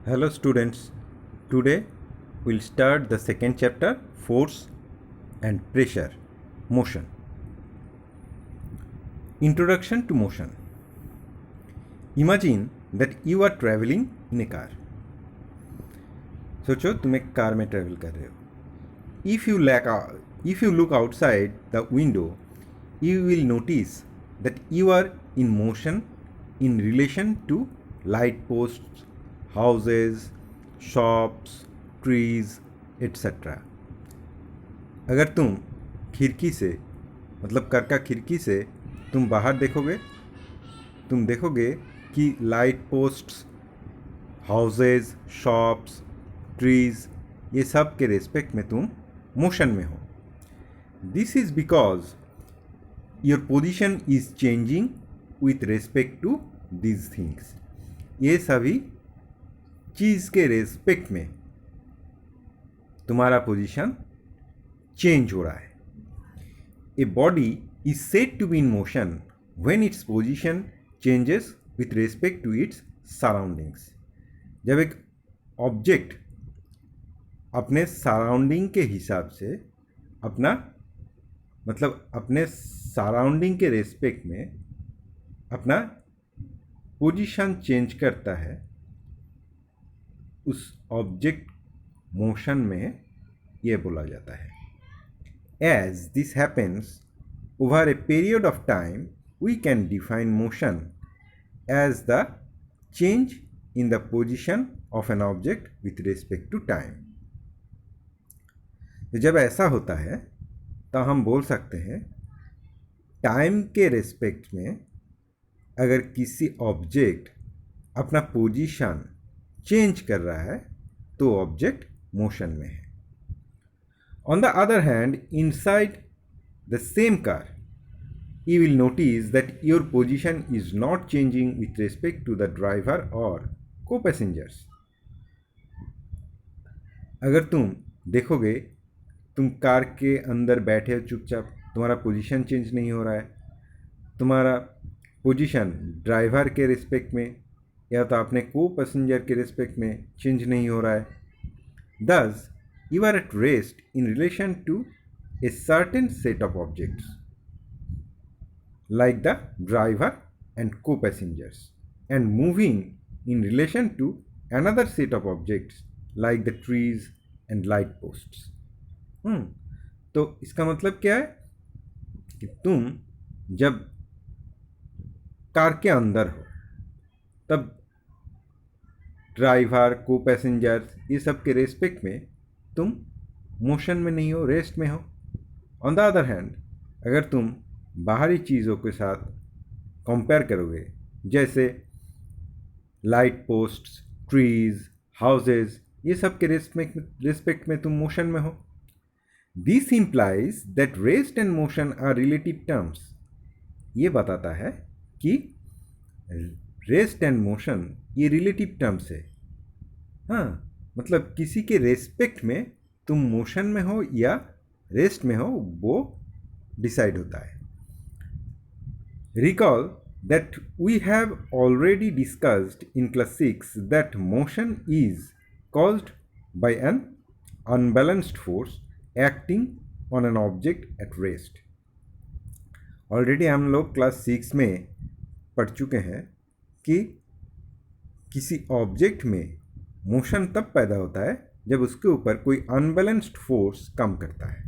Hello students, today we'll start the second chapter, force and pressure, motion. Introduction to motion. Imagine that you are traveling in a car. सोचो तुम एक car में travel कर रहे हो. If you look outside the window, you will notice that you are in motion in relation to light posts, houses, shops, trees, etc. अगर तुम खिड़की से मतलब कार का खिड़की से तुम बाहर देखोगे, तुम देखोगे कि light posts, houses, shops, trees, ये सब के रेस्पेक्ट में तुम मोशन में हो. This is because your position is changing with respect to these things. ये सभी चीज़ के रेस्पेक्ट में तुम्हारा पोजीशन चेंज हो रहा है. A body is said to be in motion when its position changes with respect to its surroundings. जब एक ऑब्जेक्ट अपने सराउंडिंग के हिसाब से अपने सराउंडिंग के रेस्पेक्ट में अपना पोजीशन चेंज करता है, उस ऑब्जेक्ट मोशन में ये बोला जाता है. As this happens over a period of time we can define motion as the change in the position of an object with respect to time. जब ऐसा होता है तो हम बोल सकते हैं टाइम के रेस्पेक्ट में अगर किसी ऑब्जेक्ट अपना पोजीशन चेंज कर रहा है तो ऑब्जेक्ट मोशन में है. On the other hand, inside the same car you will notice that your position is not changing with respect to the driver or co-passengers. अगर तुम देखोगे, तुम कार के अंदर बैठे हो चुपचाप, तुम्हारा पोजीशन चेंज नहीं हो रहा है, तुम्हारा पोजीशन ड्राइवर के रिस्पेक्ट में या तो अपने को पैसेंजर के रिस्पेक्ट में चेंज नहीं हो रहा है. Thus, you are at rest in relation to a certain set of objects like the driver and co-passengers and moving in relation to another set of objects like the trees and light posts. तो इसका मतलब क्या है कि तुम जब car के अंदर हो तब ड्राइवर, को पैसेंजर, ये सब के रेस्पेक्ट में तुम मोशन में नहीं हो, रेस्ट में हो. ऑन द अदर हैंड, अगर तुम बाहरी चीज़ों के साथ कंपेयर करोगे, जैसे लाइट पोस्ट्स, ट्रीज, हाउसेज, ये सब के रेस्पेक्ट में तुम मोशन में हो. This implies that rest and motion are relative terms. ये बताता है कि रेस्ट एंड मोशन ये रिलेटिव टर्म्स है. हाँ, मतलब किसी के रेस्पेक्ट में तुम मोशन में हो या रेस्ट में हो, वो डिसाइड होता है. Recall that we have already discussed in class 6 that motion is caused by an unbalanced force acting on an object at rest. Already हम लोग क्लास 6 में पढ़ चुके हैं कि किसी ऑब्जेक्ट में मोशन तब पैदा होता है जब उसके ऊपर कोई अनबैलेंस्ड फोर्स काम करता है.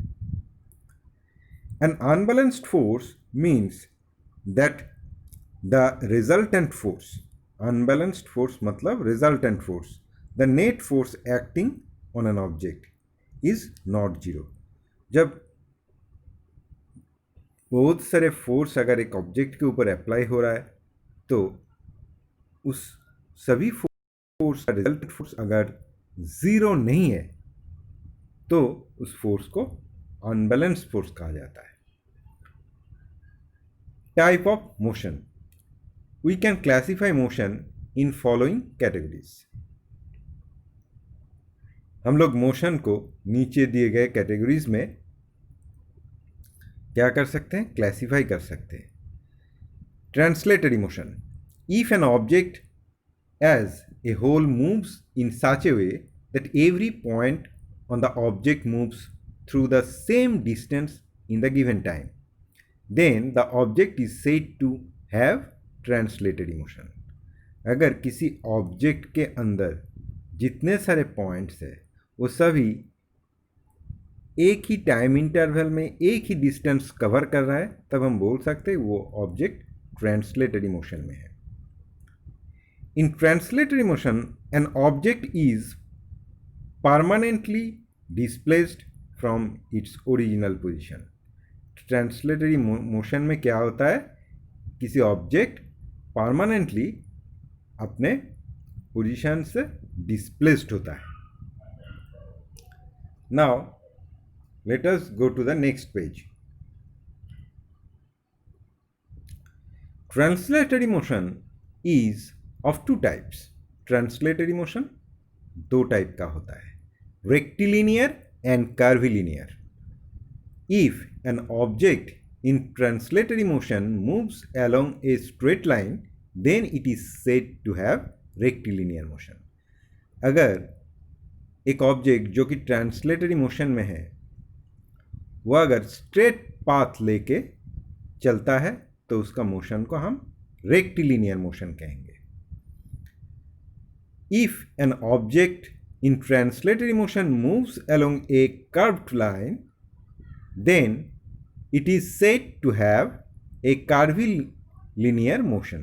An unbalanced force means that the resultant force, unbalanced force मतलब resultant force, the net force acting on an object is not zero. जब बहुत सारे फोर्स अगर एक ऑब्जेक्ट के ऊपर अप्लाई हो रहा है तो उस सभी फोर्स का रिजल्टेंट फोर्स अगर ज़ीरो नहीं है तो उस फोर्स को अनबैलेंस्ड फोर्स कहा जाता है. Type of motion. We can classify motion in following categories. हम लोग मोशन को नीचे दिए गए कैटेगरीज में क्या कर सकते हैं, क्लासीफाई कर सकते हैं. Translatory motion. If an object as a whole moves in such a way that every point on the object moves through the same distance in the given time, then the object is said to have translatory motion. अगर किसी object के अंदर जितने सारे points है वो सभी एक ही टाइम इंटरवल में एक ही डिस्टेंस कवर कर रहा है, तब हम बोल सकते हैं वो ऑब्जेक्ट ट्रांसलेटरी मोशन में है. In translatory motion an object is permanently displaced from its original position. Translatory motion में क्या होता है, किसी ऑब्जेक्ट परमानेंटली अपने पोजीशन से डिस्प्लेस्ड होता है. Now let us go to the next page. Translatory motion is of two types. Translatory motion दो टाइप का होता है, rectilinear and curvilinear. If an object in translatory motion moves along a straight line, then it is said to have rectilinear motion. अगर एक object जो कि translatory motion में है वो अगर स्ट्रेट पाथ लेके चलता है तो उसका मोशन को हम रेक्टिलिनियर मोशन कहेंगे. If an object in translatory motion moves along a curved line, then it is said to have a curvilinear motion.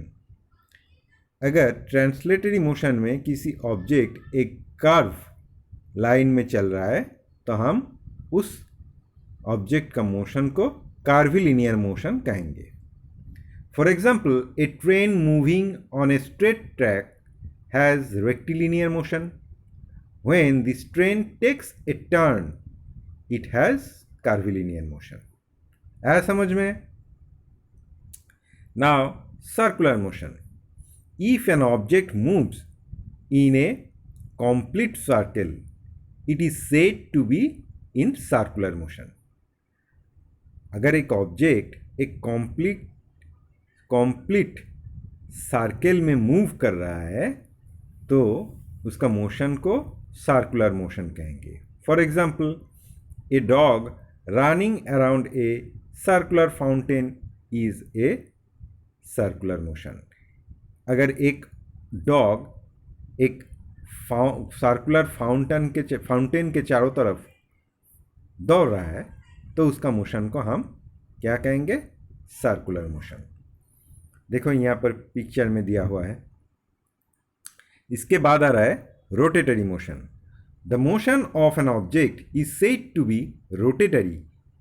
अगर ट्रांसलेटरी मोशन में किसी ऑब्जेक्ट एक कर्व लाइन में चल रहा है तो हम उस ऑब्जेक्ट का मोशन को कर्विलिनियर मोशन कहेंगे. For example, a train moving on a straight track has rectilinear motion. When this train takes a turn it has curvilinear motion. आया समझ में? Now circular motion. If an object moves in a complete circle, it is said to be in circular motion. अगर एक object एक complete circle में move कर रहा है तो उसका मोशन को सर्कुलर मोशन कहेंगे. For example, a dog running around a circular fountain is a circular motion. अगर एक डॉग एक सर्कुलर फाउंटेन के चारों तरफ दौड़ रहा है तो उसका मोशन को हम क्या कहेंगे? Circular motion. देखो यहाँ पर पिक्चर में दिया हुआ है. इसके बाद आ रहा है rotatory motion. The motion of an object is said to be rotatory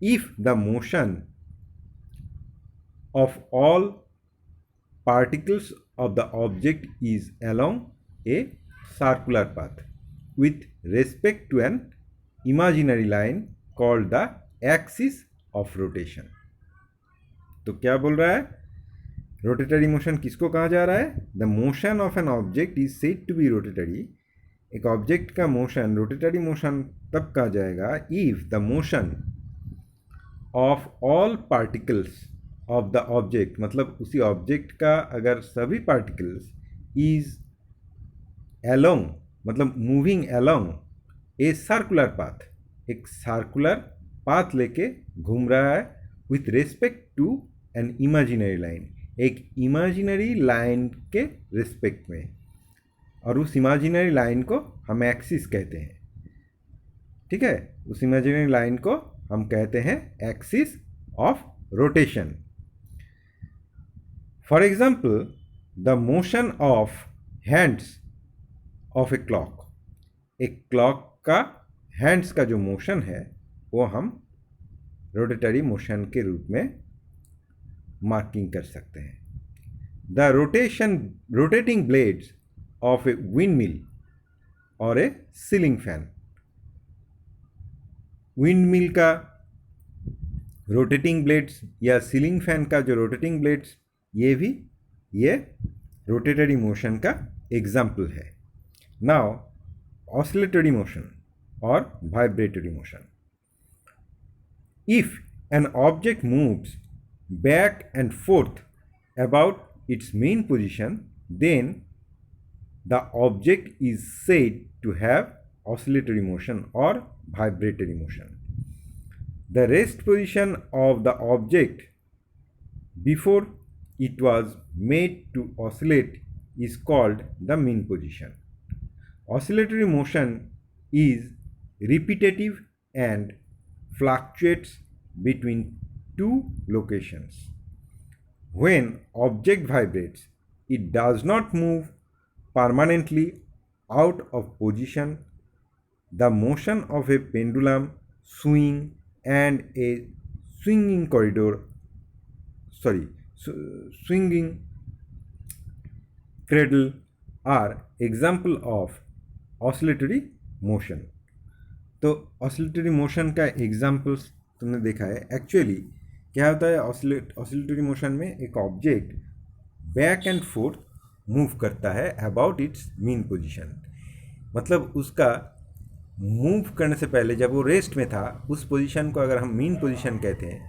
if the motion of all particles of the object is along a circular path with respect to an imaginary line called the axis of rotation. तो क्या बोल रहा है? Rotatory motion किसको कहा जा रहा है? The motion of an object is said to be rotatory. एक ऑब्जेक्ट का मोशन रोटेटरी मोशन तब कहा जाएगा if the motion of all particles of the object, मतलब उसी ऑब्जेक्ट का अगर सभी पार्टिकल्स इज अलोंग, मतलब moving along a circular path, एक सर्कुलर पाथ लेके घूम रहा है with respect to an imaginary line, एक इमेजिनरी लाइन के रिस्पेक्ट में, और उस इमेजिनरी लाइन को हम एक्सिस कहते हैं. ठीक है, उस इमेजिनरी लाइन को हम कहते हैं axis of rotation. For example, the motion of hands of a clock. एक क्लॉक का हैंड्स का जो मोशन है वो हम रोटेटरी मोशन के रूप में मार्किंग कर सकते हैं. The rotating blades of a windmill or a ceiling fan. Windmill का रोटेटिंग ब्लेड्स या सीलिंग फैन का जो रोटेटिंग ब्लेड्स, ये रोटेटरी मोशन का एग्जाम्पल है. नाउ ऑसिलेटरी मोशन और vibratory motion. If an object moves back and fourth about it's main position, then the object is said to have oscillatory motion or vibratory motion. The rest position of the object before it was made to oscillate is called the mean position. Oscillatory motion is repetitive and fluctuates between two locations. When object vibrates, it does not move permanently out of position. The motion of a pendulum swing and a swinging swinging cradle are example of oscillatory motion. तो oscillatory motion का examples तुमने देखा है. Actually क्या होता है oscillatory motion में, एक object back and fourth move करता है अबाउट इट्स मीन पोजीशन. मतलब उसका मूव करने से पहले जब वो रेस्ट में था, उस पोजीशन को अगर हम मीन पोजीशन कहते हैं,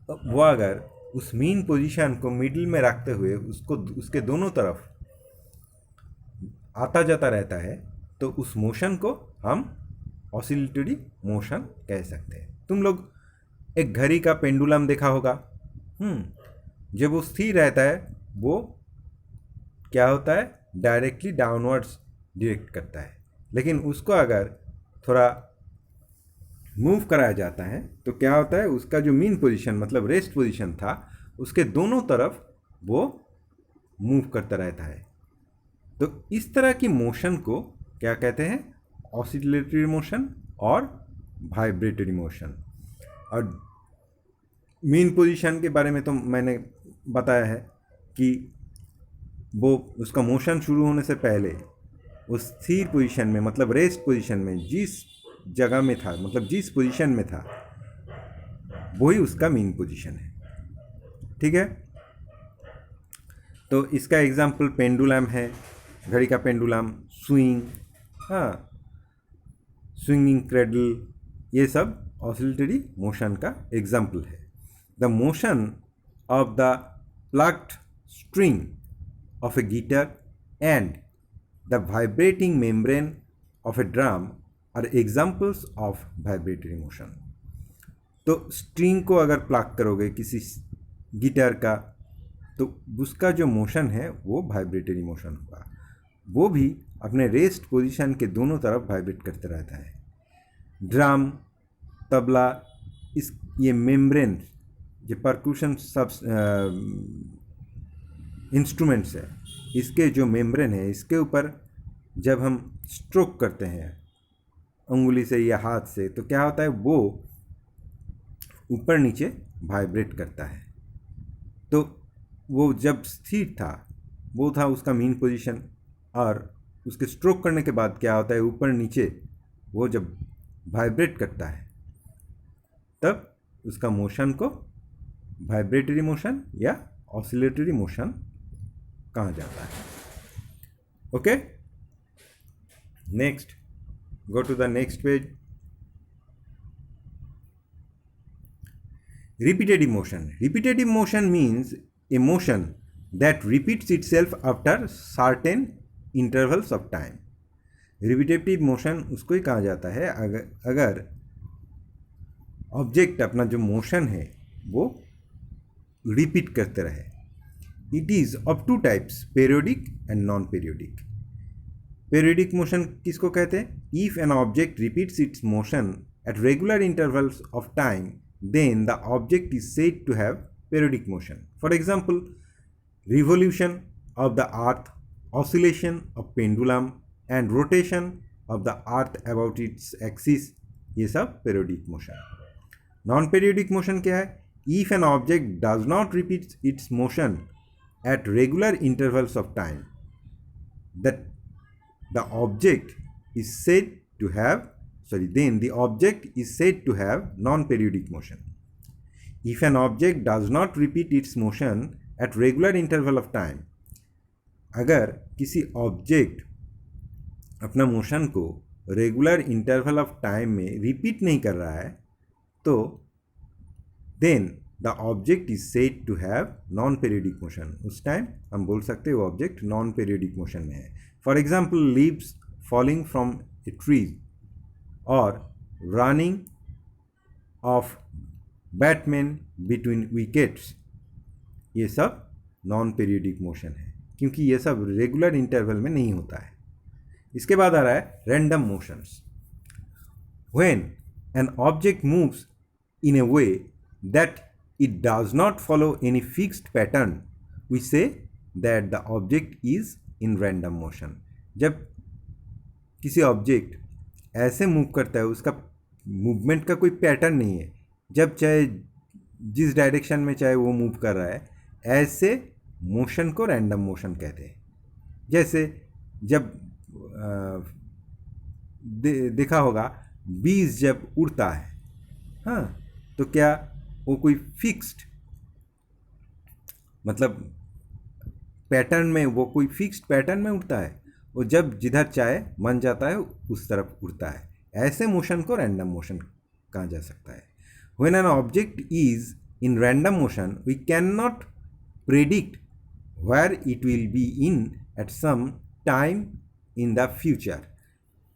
तो वो अगर उस मीन पोजीशन को मिडिल में रखते हुए उसको उसके दोनों तरफ आता जाता रहता है, तो उस मोशन को हम ऑसिलेटरी मोशन कह सकते हैं. तुम लोग एक घड़ी का पेंडुलम देखा होगा. जब वो स्थिर रहता है, वो क्या होता है, डायरेक्टली डाउनवर्ड्स डायरेक्ट करता है. लेकिन उसको अगर थोड़ा मूव कराया जाता है तो क्या होता है, उसका जो मीन पोजीशन मतलब रेस्ट पोजीशन था, उसके दोनों तरफ वो मूव करता रहता है. तो इस तरह की मोशन को क्या कहते हैं, ऑसिलेटरी मोशन और वाइब्रेटरी मोशन. और मीन पोजीशन के बारे में तो मैंने बताया है कि वो उसका मोशन शुरू होने से पहले उस स्थिर पोजीशन में मतलब रेस्ट पोजीशन में जिस जगह में था, मतलब जिस पोजीशन में था, वही उसका मीन पोजीशन है. ठीक है. तो इसका एग्जाम्पल पेंडुलम है, घड़ी का पेंडुलम, स्विंग, स्विंगिंग क्रेडल, ये सब ऑसिलेटरी मोशन का एग्जाम्पल है. The motion of the plucked string of a guitar and the vibrating membrane of a drum are examples of vibratory motion. तो स्ट्रिंग को अगर प्लग करोगे किसी गिटार का, तो उसका जो मोशन है वो वाइब्रेटरी मोशन होगा. वो भी अपने रेस्ट पोजीशन के दोनों तरफ वाइब्रेट करते रहता है. ड्रम, तबला, ये मेम्ब्रेन, जो परक्यूशन सब इंस्ट्रूमेंट्स है, इसके जो मेम्ब्रेन है, इसके ऊपर जब हम स्ट्रोक करते हैं उंगली से या हाथ से, तो क्या होता है, वो ऊपर नीचे वाइब्रेट करता है. तो वो जब स्थिर था, वो था उसका मीन पोजीशन, और उसके स्ट्रोक करने के बाद क्या होता है, ऊपर नीचे वो जब वाइब्रेट करता है, तब उसका मोशन को वाइब्रेटरी मोशन या ऑसिलेटरी मोशन कहा जाता है. Okay, next, go to the next page. Repetitive motion. Repetitive motion means a motion that repeats itself after certain intervals of time. Repetitive motion उसको ही कहा जाता है अगर ऑब्जेक्ट अपना जो मोशन है वो रिपीट करते रहे. It is of two types, periodic and non periodic. Periodic motion किसको कहते हैं? If an object repeats its motion at regular intervals of time, then the object is said to have periodic motion. For example, revolution of the earth, oscillation of pendulum and rotation of the earth about its axis, ये सब periodic motion. Non periodic motion क्या है? If an object does not repeat it's motion at regular intervals of time, that the object is said to have then the object is said to have non-periodic motion. If an object does not repeat its motion at regular interval of time, अगर किसी object अपना motion को regular interval of time में repeat नहीं कर रहा है, तो then the object is said to have non periodic motion. उस टाइम हम बोल सकते हैं वो ऑब्जेक्ट नॉन पीरियडिक मोशन में है। For example leaves falling from a tree और running of batsman between wickets, ये सब नॉन पीरियडिक मोशन है क्योंकि ये सब रेगुलर इंटरवल में नहीं होता है। इसके बाद आ रहा है random motions. When an object moves in a way that it does not follow any fixed pattern we say that the object is in random motion. जब किसी ऑब्जेक्ट ऐसे मूव करता है, उसका मूवमेंट का कोई पैटर्न नहीं है, जब चाहे जिस डायरेक्शन में चाहे वो मूव कर रहा है, ऐसे मोशन को रैंडम मोशन कहते हैं। जैसे जब देखा होगा बीज जब उड़ता है, हाँ, तो क्या वो कोई फिक्स्ड मतलब पैटर्न में, वो कोई फिक्स्ड पैटर्न में उड़ता है? वो जब जिधर चाहे मन जाता है उस तरफ उड़ता है। ऐसे मोशन को रैंडम मोशन कहा जा सकता है। When an object is in random motion we can not predict where it will be in at some time in the future.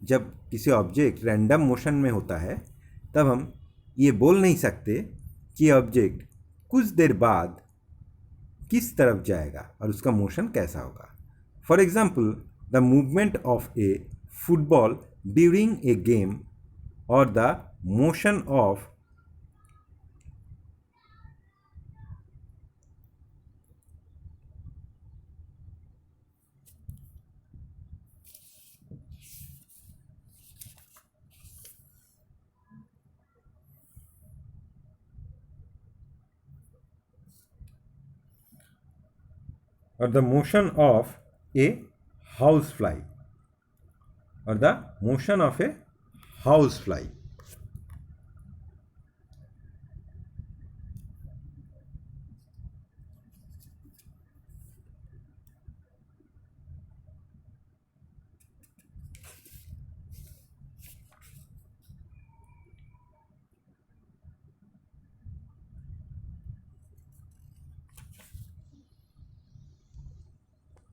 जब किसी ऑब्जेक्ट रैंडम मोशन में होता है तब हम ये बोल नहीं सकते कि ऑब्जेक्ट कुछ देर बाद किस तरफ जाएगा और उसका मोशन कैसा होगा। For example the movement of a football during a game और the motion of or the motion of a housefly or the motion of a housefly.